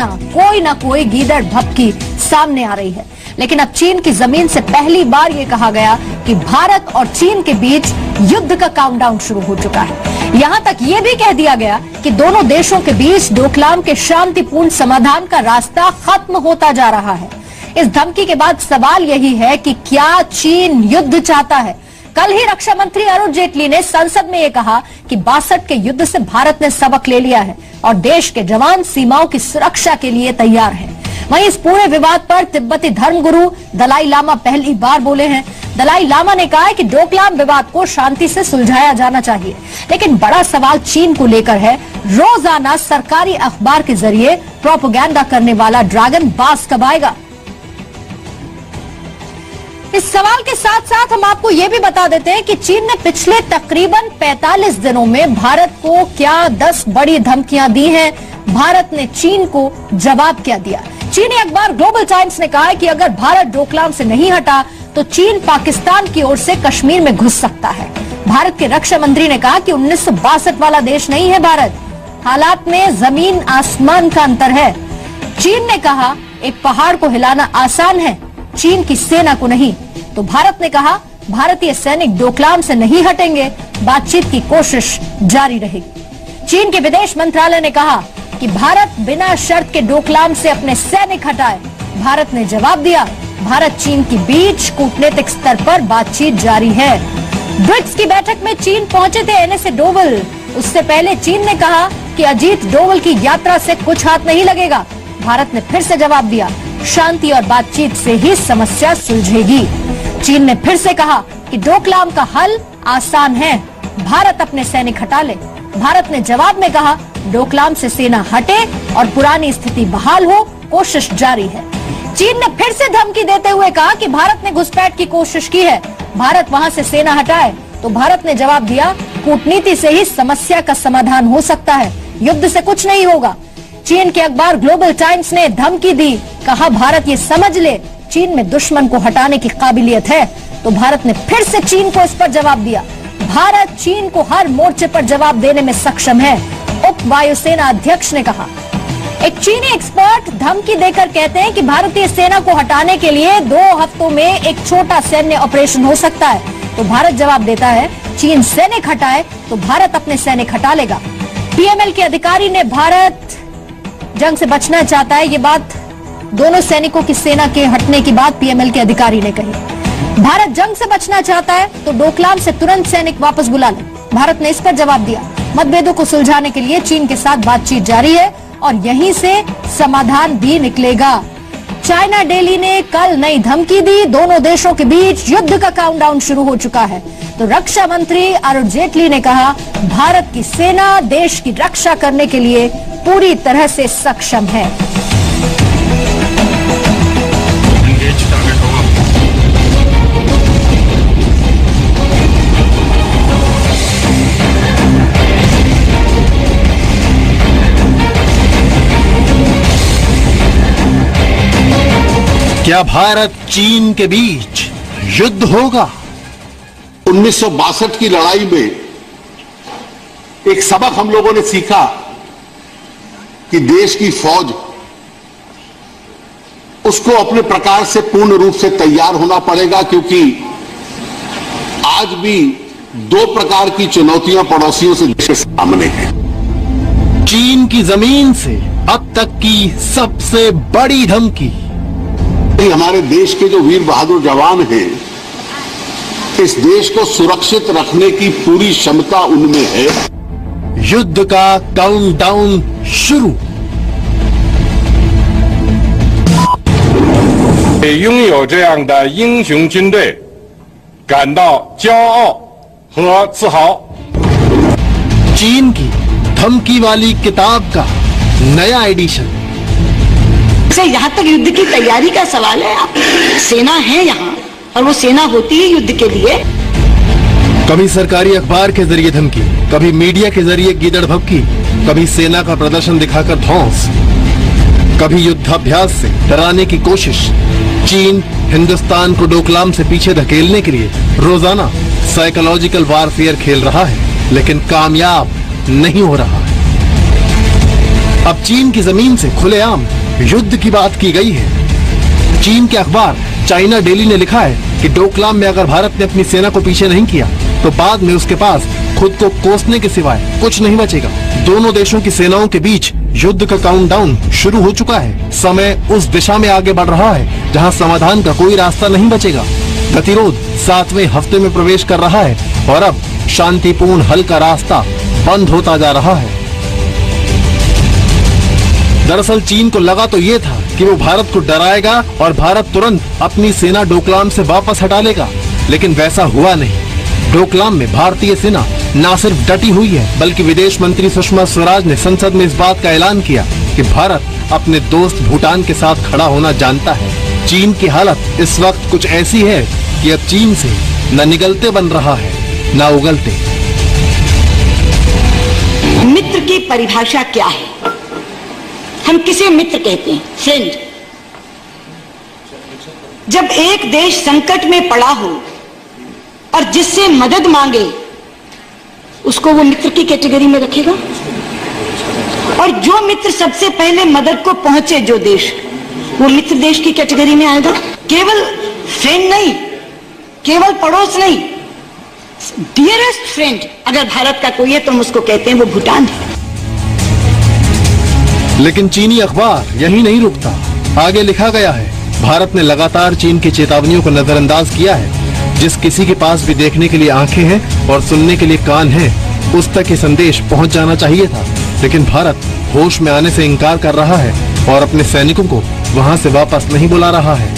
कोई ना कोई गीदड़ भभकी सामने आ रही है। लेकिन अब चीन की जमीन से पहली बार ये कहा गया कि भारत और चीन के बीच युद्ध का काउंटडाउन शुरू हो चुका है। यहां तक ये भी कह दिया गया कि दोनों देशों के बीच डोकलाम के शांतिपूर्ण समाधान का रास्ता खत्म होता जा रहा है। इस धमकी के बाद सवाल यही है कि क्या चीन युद्ध चाहता है? कल ही रक्षा मंत्री अरुण जेटली ने संसद में यह कहा कि 62 के युद्ध से भारत ने सबक ले लिया है और देश के जवान सीमाओं की सुरक्षा के लिए तैयार हैं। वहीं इस पूरे विवाद पर तिब्बती धर्मगुरु दलाई लामा पहली बार बोले हैं। दलाई लामा ने कहा है कि डोकलाम विवाद को शांति से सुलझाया जाना चाहिए, लेकिन बड़ा सवाल चीन को लेकर है। रोजाना सरकारी अखबार के जरिए प्रोपेगेंडा करने वाला ड्रैगन बास कब आएगा? इस सवाल के साथ साथ हम आपको यह भी बता देते हैं कि चीन ने पिछले तकरीबन 45 दिनों में भारत को क्या 10 बड़ी धमकियां दी हैं। भारत ने चीन को जवाब क्या दिया? चीनी अखबार ग्लोबल टाइम्स ने कहा है कि अगर भारत डोकलाम से नहीं हटा तो चीन पाकिस्तान की ओर से कश्मीर में घुस सकता है। भारत के रक्षा मंत्री ने कहा कि 1962 वाला देश नहीं है भारत, हालात में जमीन आसमान का अंतर है। चीन ने कहा एक पहाड़ को हिलाना आसान है, चीन की सेना को नहीं। तो भारत ने कहा भारतीय सैनिक डोकलाम से नहीं हटेंगे, बातचीत की कोशिश जारी रहेगी। चीन के विदेश मंत्रालय ने कहा कि भारत बिना शर्त के डोकलाम से अपने सैनिक हटाए। भारत ने जवाब दिया, भारत चीन के बीच कूटनीतिक स्तर पर बातचीत जारी है। ब्रिक्स की बैठक में चीन पहुंचे थे एनएसए डोवल। उससे पहले चीन ने कहा कि अजीत डोवल की यात्रा से कुछ हाथ नहीं लगेगा। भारत ने फिर से जवाब दिया, शांति और बातचीत से ही समस्या सुलझेगी। चीन ने फिर से कहा कि डोकलाम का हल आसान है, भारत अपने सैनिक हटा ले। भारत ने जवाब में कहा डोकलाम से सेना हटे और पुरानी स्थिति बहाल हो, कोशिश जारी है। चीन ने फिर से धमकी देते हुए कहा कि भारत ने घुसपैठ की कोशिश की है, भारत वहां से सेना हटाए। तो भारत ने जवाब दिया, कूटनीति से ही समस्या का समाधान हो सकता है, युद्ध से कुछ नहीं होगा। चीन के अखबार ग्लोबल टाइम्स ने धमकी दी, कहा भारत ये समझ ले चीन में दुश्मन को हटाने की काबिलियत है। तो भारत ने फिर से चीन को इस पर जवाब दिया, भारत चीन को हर मोर्चे पर जवाब देने में सक्षम है। उप वायुसेना अध्यक्ष ने कहा। एक चीनी एक्सपर्ट धमकी देकर कहते हैं कि भारतीय सेना को हटाने के लिए 2 हफ्तों में एक छोटा सैन्य ऑपरेशन हो सकता है। तो भारत जवाब देता है, चीन सैनिक हटाए तो भारत अपने सैनिक हटा लेगा। पीएमएल के अधिकारी ने भारत जंग से बचना चाहता है, ये बात दोनों सैनिकों की सेना के हटने की बात पीएमएल के अधिकारी ने कही। भारत जंग से बचना चाहता है तो डोकलाम से तुरंत सैनिक वापस बुला ले। भारत ने इस पर जवाब दिया, मतभेदों को सुलझाने के लिए चीन के साथ बातचीत जारी है और यहीं से समाधान भी निकलेगा। चाइना डेली ने कल नई धमकी दी, दोनों देशों के बीच युद्ध का काउंटडाउन शुरू हो चुका है। तो रक्षा मंत्री अरुण जेटली ने कहा भारत की सेना देश की रक्षा करने के लिए पूरी तरह से सक्षम है। क्या भारत चीन के बीच युद्ध होगा? 1962 की लड़ाई में एक सबक हम लोगों ने सीखा कि देश की फौज उसको अपने प्रकार से पूर्ण रूप से तैयार होना पड़ेगा, क्योंकि आज भी 2 प्रकार की चुनौतियां पड़ोसियों से देश के सामने हैं। चीन की जमीन से अब तक की सबसे बड़ी धमकी। हमारे देश के जो वीर बहादुर जवान हैं, इस देश को सुरक्षित रखने की पूरी क्षमता उनमें है। युद्ध का काउंटडाउन शुरू। 拥有这样的英雄军队感到骄傲和自豪。 चीन की धमकी वाली किताब का नया एडिशन। यहाँ तक युद्ध की तैयारी का सवाल है, सेना है यहाँ और वो सेना होती है युद्ध के लिए। कभी सरकारी अखबार के जरिए धमकी, कभी मीडिया के जरिए गीदड़ भभकी, कभी सेना का प्रदर्शन दिखाकर धौंस, कभी युद्धाभ्यास से डराने की कोशिश। चीन हिंदुस्तान को डोकलाम से पीछे धकेलने के लिए रोजाना साइकोलॉजिकल वारफेयर खेल रहा है, लेकिन कामयाब नहीं हो रहा है। अब चीन की जमीन से खुलेआम युद्ध की बात की गई है। चीन के अखबार चाइना डेली ने लिखा है कि डोकलाम में अगर भारत ने अपनी सेना को पीछे नहीं किया तो बाद में उसके पास खुद को कोसने के सिवाय कुछ नहीं बचेगा। दोनों देशों की सेनाओं के बीच युद्ध का काउंटडाउन शुरू हो चुका है। समय उस दिशा में आगे बढ़ रहा है जहां समाधान का कोई रास्ता नहीं बचेगा। गतिरोध 7वें हफ्ते में प्रवेश कर रहा है और अब शांतिपूर्ण हल का रास्ता बंद होता जा रहा है। दरअसल चीन को लगा तो ये था कि वो भारत को डराएगा और भारत तुरंत अपनी सेना डोकलाम से वापस हटा लेगा, लेकिन वैसा हुआ नहीं। डोकलाम में भारतीय सेना न सिर्फ डटी हुई है बल्कि विदेश मंत्री सुषमा स्वराज ने संसद में इस बात का ऐलान किया कि भारत अपने दोस्त भूटान के साथ खड़ा होना जानता है। चीन की हालत इस वक्त कुछ ऐसी है कि अब चीन से न निगलते बन रहा है न उगलते। मित्र की परिभाषा क्या है? हम किसे मित्र कहते हैं? फ्रेंड। जब एक देश संकट में पड़ा हो और जिससे मदद मांगे उसको वो मित्र की कैटेगरी में रखेगा, और जो मित्र सबसे पहले मदद को पहुंचे जो देश, वो मित्र देश की कैटेगरी में आएगा। केवल फ्रेंड नहीं, केवल पड़ोस नहीं, डियरेस्ट फ्रेंड अगर भारत का कोई है तो हम उसको कहते हैं वो भूटान है। लेकिन चीनी अखबार यही नहीं रुकता। आगे लिखा गया है, भारत ने लगातार चीन की चेतावनियों को नजरअंदाज किया है। जिस किसी के पास भी देखने के लिए आंखें हैं और सुनने के लिए कान हैं, उस तक ये संदेश पहुंच जाना चाहिए था। लेकिन भारत होश में आने से इनकार कर रहा है और अपने सैनिकों को वहां से वापस नहीं बुला रहा है।